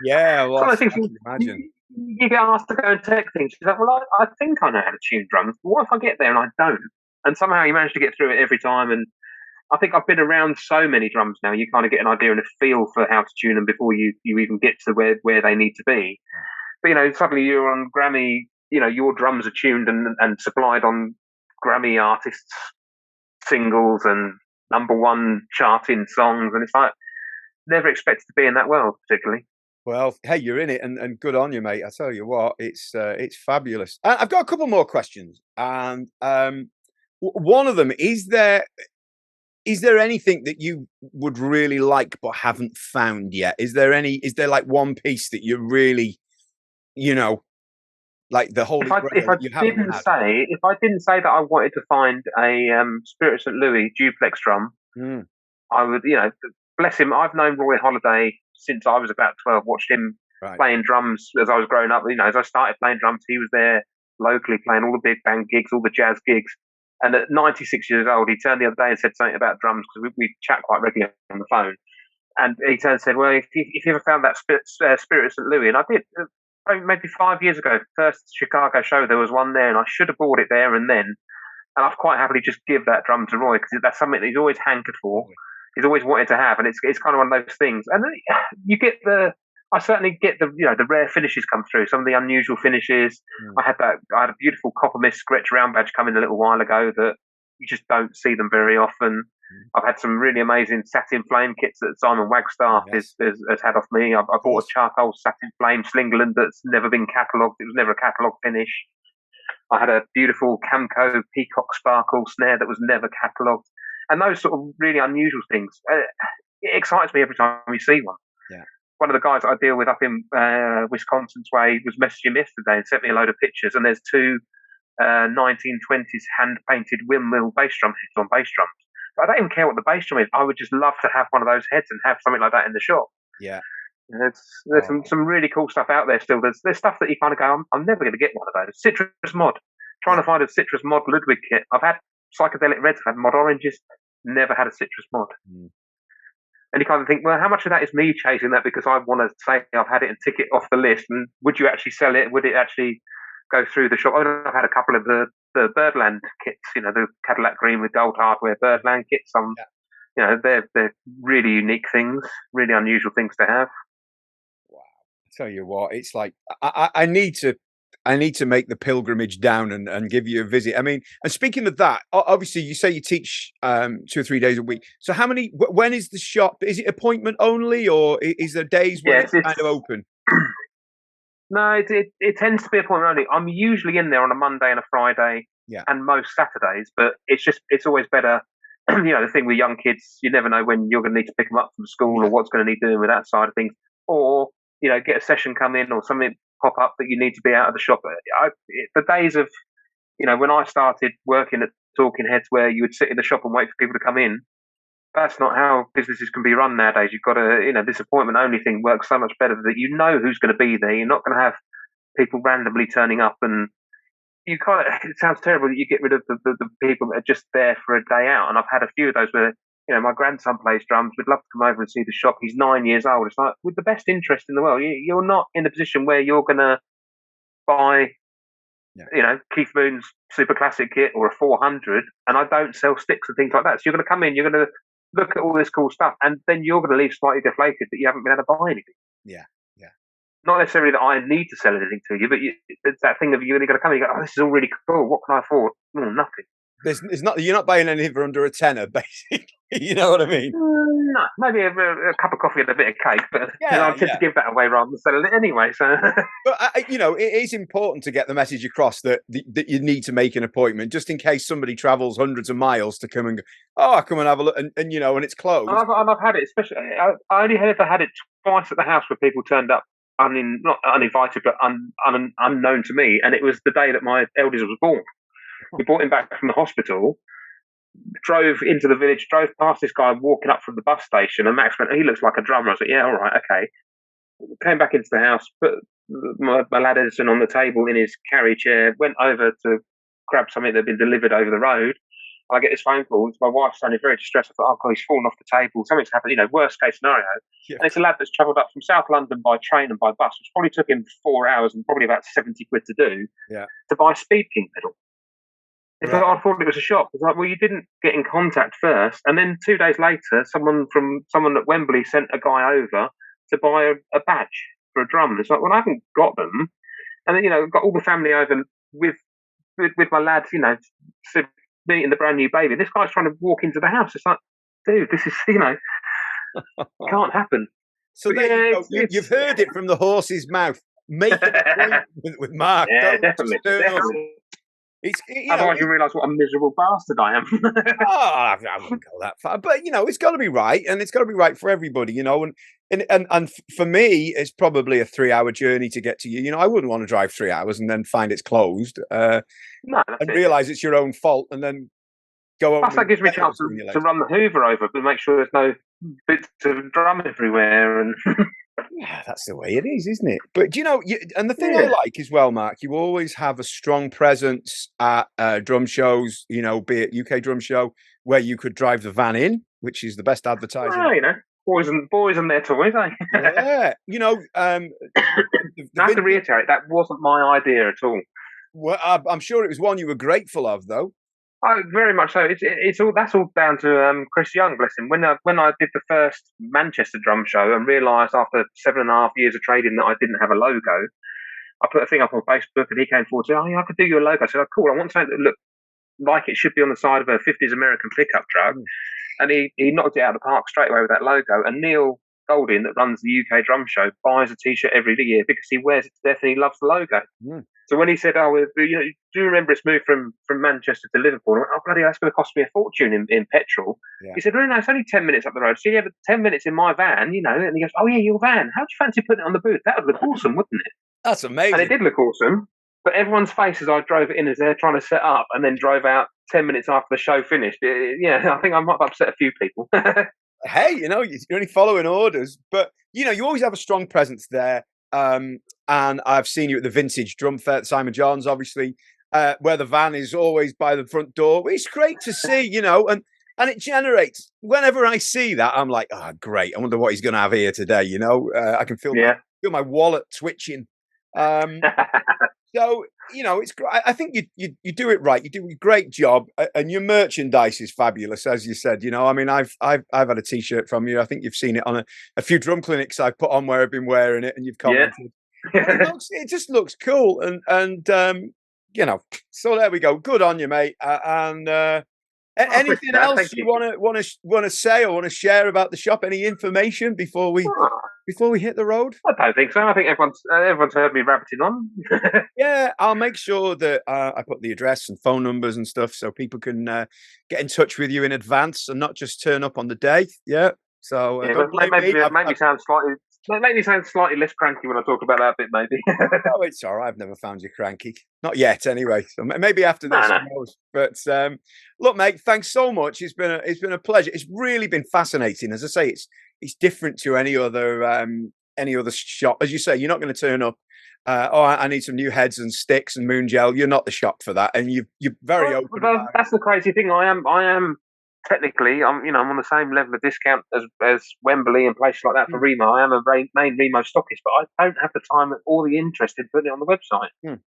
Speaker 1: Yeah, well,
Speaker 2: Some
Speaker 1: I
Speaker 2: of the things
Speaker 1: can imagine.
Speaker 2: you get asked to go and tech things. You're like, well, I think I know how to tune drums. But what if I get there and I don't? And somehow you manage to get through it every time. And I think I've been around so many drums now, you kind of get an idea and a feel for how to tune them before you even get to where they need to be. But, suddenly you're on Grammy, your drums are tuned and supplied on Grammy artists' singles and #1 charting songs. And it's like, never expected to be in that world, particularly.
Speaker 1: Well, hey, you're in it, and good on you, mate. I tell you what, it's fabulous. I've got a couple more questions, and one of them is there anything that you would really like but haven't found yet? Is there like one piece that you really, like the holy grail that you haven't had?
Speaker 2: If I didn't say that I wanted to find a Spirit St. Louis duplex drum, I would, bless him. I've known Roy Holiday since I was about 12. Watched him playing drums as I was growing up. As I started playing drums, he was there locally playing all the big band gigs, all the jazz gigs. And at 96 years old, he turned the other day and said something about drums, because we chat quite regularly on the phone. And he turned and said, well, if you ever found that Spirit of St. Louis, and I did, maybe 5 years ago, first Chicago show, there was one there, and I should have bought it there and then. And I've quite happily just give that drum to Roy, because that's something that he's always hankered for. He's always wanted to have, and it's kind of one of those things. And I certainly get the rare finishes come through, some of the unusual finishes. I had a beautiful copper mist Gretsch round badge come in a little while ago that you just don't see them very often. I've had some really amazing satin flame kits that Simon Wagstaff has had off me. I bought a charcoal satin flame Slingerland that's never been catalogued. It was never a catalogue finish. I had a beautiful Camco Peacock Sparkle snare that was never catalogued. And those sort of really unusual things, it excites me every time we see one.
Speaker 1: Yeah.
Speaker 2: One of the guys I deal with up in Wisconsin's way was messaging me yesterday and sent me a load of pictures. And there's 2 1920s hand-painted windmill bass drum heads on bass drums. But I don't even care what the bass drum is. I would just love to have one of those heads and have something like that in the shop.
Speaker 1: Yeah.
Speaker 2: There's some really cool stuff out there still. There's stuff that you kind of go, I'm never going to get one of those. Citrus Mod. Trying to find a Citrus Mod Ludwig kit. I've had psychedelic reds, I've had mod oranges, never had a Citrus Mod. And you kind of think, well, how much of that is me chasing that because I want to say I've had it and tick it off the list? And would you actually sell it? Would it actually go through the shop? I've had a couple of the Birdland kits, the Cadillac Green with gold hardware Birdland kits. They're really unique things, really unusual things to have.
Speaker 1: Wow. I tell you what, it's like I need to I need to make the pilgrimage down and give you a visit. I mean, and speaking of that, obviously you say you teach 2 or 3 days a week. So how many? When is the shop? Is it appointment only, or is there days when it's kind of open?
Speaker 2: No, it tends to be appointment only. I'm usually in there on a Monday and a Friday, and most Saturdays. But it's always better. The thing with young kids, you never know when you're going to need to pick them up from school or what's going to need doing with that side of things, or get a session come in or something pop up that you need to be out of the shop. The days of when I started working at Talkin Headz, where you would sit in the shop and wait for people to come in. That's not how businesses can be run nowadays. You've got to, this appointment only thing works so much better that who's going to be there. You're not going to have people randomly turning up, and you kind of. It sounds terrible that you get rid of the people that are just there for a day out. And I've had a few of those where my grandson plays drums. We'd love to come over and see the shop. He's 9 years old. It's like, with the best interest in the world, you're not in a position where you're going to buy. Keith Moon's super classic kit or a 400, and I don't sell sticks and things like that. So you're going to come in, you're going to look at all this cool stuff, and then you're going to leave slightly deflated that you haven't been able to buy anything.
Speaker 1: Yeah.
Speaker 2: Not necessarily that I need to sell anything to you, but it's that thing of you're going to come in and you go, oh, this is all really cool. What can I afford? Nothing.
Speaker 1: You're not buying anything for under a tenner, basically. You know what I mean?
Speaker 2: No, maybe a cup of coffee and a bit of cake, but I tend to give that away rather than selling it anyway. So,
Speaker 1: but it is important to get the message across that you need to make an appointment, just in case somebody travels hundreds of miles to come and go. Oh, come and have a look, and it's closed.
Speaker 2: And I've had it, especially. I only ever had it twice at the house where people turned up. Not uninvited, but unknown to me, and it was the day that my eldest was born. We brought him back from the hospital, drove into the village, drove past this guy walking up from the bus station, and Max went, he looks like a drummer. I was like, yeah, all right, okay. Came back into the house, put my lad Edison on the table in his carry chair, went over to grab something that had been delivered over the road. I get this phone call. It's my wife sounding very distressed. I thought, oh God, he's fallen off the table. Something's happened, worst case scenario. Yeah. And it's a lad that's travelled up from South London by train and by bus, which probably took him 4 hours and probably about 70 quid to do, to buy a Speed King pedal. Right. I thought it was a shop. It's like, well, you didn't get in contact first. And then 2 days later, someone at Wembley sent a guy over to buy a badge for a drum. It's like, well, I haven't got them. And then, got all the family over with my lad, meeting the brand new baby. This guy's trying to walk into the house. It's like, dude, this is, can't happen.
Speaker 1: So you've heard it from the horse's mouth. Make an appointment with Mark.
Speaker 2: Yeah, definitely. Otherwise, you realise what a miserable bastard I am.
Speaker 1: I wouldn't go that far, but it's got to be right, and it's got to be right for everybody, And for me, it's probably a 3-hour journey to get to you. I wouldn't want to drive 3 hours and then find it's closed, and realise it's your own fault, and then go.
Speaker 2: Plus, that gives me a chance to run the Hoover over, but make sure there's no bits of drum everywhere. And
Speaker 1: yeah, that's the way it is, isn't it? But and the thing I like as well, Mark, you always have a strong presence at drum shows. Be it UK Drum Show, where you could drive the van in, which is the best advertising.
Speaker 2: Boys and their toys, eh?
Speaker 1: Yeah,
Speaker 2: I have to reiterate, that wasn't my idea at all.
Speaker 1: Well, I'm sure it was one you were grateful of, though.
Speaker 2: Oh, very much so. That's all down to Chris Young, bless him. When I did the first Manchester drum show and realised after 7.5 years of trading that I didn't have a logo, I put a thing up on Facebook and he came forward and said, I could do you a logo. I said, oh, cool, I want something that looked like it should be on the side of a 50s American pickup truck. And he knocked it out of the park straight away with that logo. And Neil Golding, that runs the UK Drum Show, buys a T-shirt every year because he wears it to death and he loves the logo. Mm. So when he said, "Oh, do you remember it's moved from Manchester to Liverpool?" I went, "Oh, bloody, that's going to cost me a fortune in petrol." Yeah. He said, "No, it's only 10 minutes up the road." So yeah, but 10 minutes in my van, And he goes, "Oh yeah, your van. How do you fancy putting it on the booth? That would look awesome, wouldn't it?"
Speaker 1: That's amazing.
Speaker 2: And it did look awesome. But everyone's face as I drove it in as they're trying to set up and then drove out 10 minutes after the show finished. I think I might have upset a few people.
Speaker 1: Hey, you're only following orders, but you always have a strong presence there. And I've seen you at the Vintage Drum Fair at Simon John's, obviously, where the van is always by the front door. It's great to see, and it generates. Whenever I see that, I'm like, oh, great! I wonder what he's going to have here today. I can feel my wallet twitching. So it's great. I think you do it right. You do a great job, and your merchandise is fabulous, as you said. I mean, I've had a T-shirt from you. I think you've seen it on a few drum clinics I've put on where I've been wearing it, and you've commented. It just looks cool, and you know. So there we go. Good on you, mate. Anything else you want to say or want to share about the shop? Any information before we hit the road?
Speaker 2: I don't think so. I think everyone's heard me rabbiting on.
Speaker 1: Yeah, I'll make sure that I put the address and phone numbers and stuff so people can get in touch with you in advance and not just turn up on the day. Yeah. So
Speaker 2: make me sound slightly less cranky when I talk about that bit, maybe.
Speaker 1: Oh, it's all right. I've never found you cranky. Not yet, anyway. So maybe after this. No. But look, mate, thanks so much. It's been a pleasure. It's really been fascinating. As I say, it's different to any other shop. As you say, you're not going to turn up. I need some new heads and sticks and moon gel. You're not the shop for that, and you're very open.
Speaker 2: That's the crazy thing. I am. Technically, I'm on the same level of discount as Wembley and places like that for Remo. I am a main Remo stockist, but I don't have the time or the interest in putting it on the website.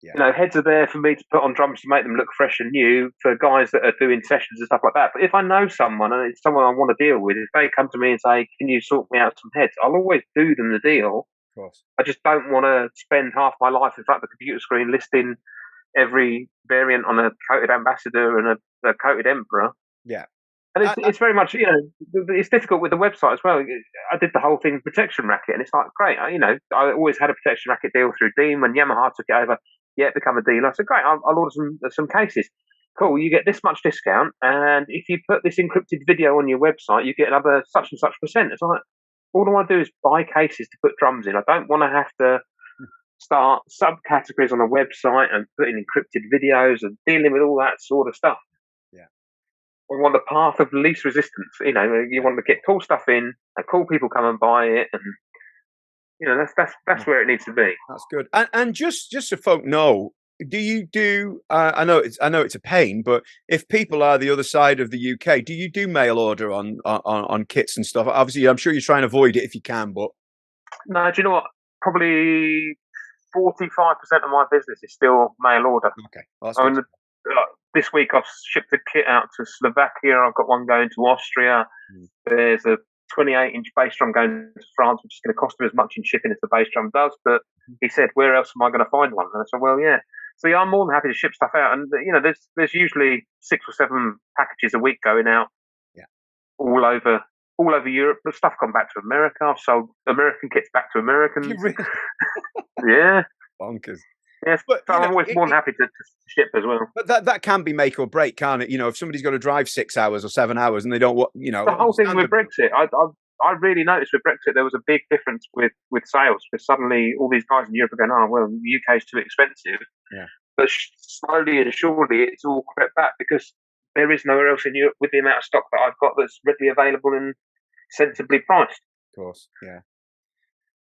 Speaker 2: Yeah. Heads are there for me to put on drums to make them look fresh and new for guys that are doing sessions and stuff like that. But if I know someone and it's someone I want to deal with, if they come to me and say, "Can you sort me out some heads?" I'll always do them the deal.
Speaker 1: Of course.
Speaker 2: I just don't want to spend half my life in front of the computer screen listing every variant on a coated ambassador and a coated emperor.
Speaker 1: Yeah.
Speaker 2: And it's very much, it's difficult with the website as well. I did the whole thing protection racket, and it's like, great. I always had a protection racket deal through Dean. When Yamaha took it over, become a dealer. I said, great, I'll order some cases. Cool, you get this much discount, and if you put this encrypted video on your website, you get another such and such percent. It's like, all I want to do is buy cases to put drums in. I don't want to have to start subcategories on a website and put in encrypted videos and dealing with all that sort of stuff.
Speaker 1: Yeah.
Speaker 2: We want the path of least resistance. You want to get cool stuff in, and cool people come and buy it, and that's where it needs to be.
Speaker 1: That's good. And just so folk know, do you do? I know it's a pain, but if people are the other side of the UK, do you do mail order on kits and stuff? Obviously, I'm sure you're trying to avoid it if you can, but
Speaker 2: no. Do you know what? Probably 45% of my business is still mail order.
Speaker 1: Okay. Well,
Speaker 2: this week I've shipped a kit out to Slovakia. I've got one going to Austria. There's a 28-inch bass drum going to France, which is going to cost me as much in shipping as the bass drum does. But he said, "Where else am I going to find one?" And I said, "Well, yeah." So I'm more than happy to ship stuff out. And there's usually 6 or 7 packages a week going out.
Speaker 1: Yeah.
Speaker 2: All over Europe. The stuff gone back to America. I've sold American kits back to Americans.
Speaker 1: Really?
Speaker 2: Yeah.
Speaker 1: Bonkers.
Speaker 2: Yes, but I'm always more than happy to ship as well.
Speaker 1: But that can be make or break, can't it? If somebody's got to drive 6 hours or 7 hours and they don't want,
Speaker 2: The whole thing with Brexit, I really noticed with Brexit there was a big difference with sales, because suddenly all these guys in Europe are going, "Oh, well, the UK is too expensive."
Speaker 1: Yeah.
Speaker 2: But slowly and surely it's all crept back, because there is nowhere else in Europe with the amount of stock that I've got that's readily available and sensibly priced.
Speaker 1: Of course, yeah.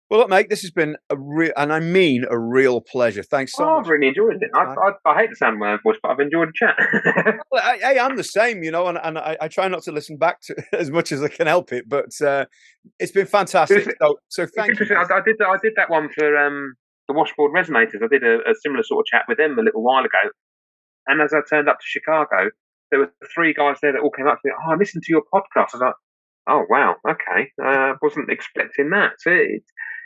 Speaker 1: Well, look, mate, this has been a real pleasure. Thanks so much.
Speaker 2: I've really enjoyed it. I hate the sound of my own voice, but I've enjoyed the chat.
Speaker 1: Well, I'm the same, and I try not to listen back to as much as I can help it, but it's been fantastic. So thank you.
Speaker 2: I did that one for the Washboard Resonators. I did a similar sort of chat with them a little while ago, and as I turned up to Chicago, there were 3 guys there that all came up to me. "Oh, I listened to your podcast." I was like, "Oh, wow, okay. Wasn't expecting that." So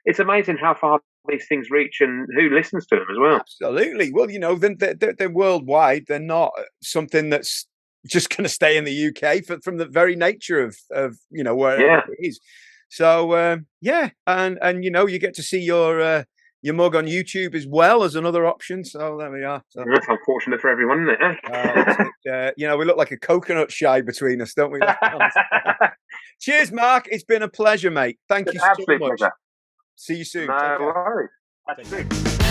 Speaker 2: it's amazing how far these things reach and who listens to them as well.
Speaker 1: Absolutely. Well, they're worldwide. They're not something that's just going to stay in the UK from the very nature of wherever it is. So and you get to see your mug on YouTube as well as another option. So there we are. So,
Speaker 2: that's unfortunate for everyone, isn't
Speaker 1: it? We look like a coconut shy between us, don't we? Cheers, Mark. It's been a pleasure, mate. Thank you so much.
Speaker 2: Pleasure.
Speaker 1: See you soon.
Speaker 2: No worries. That's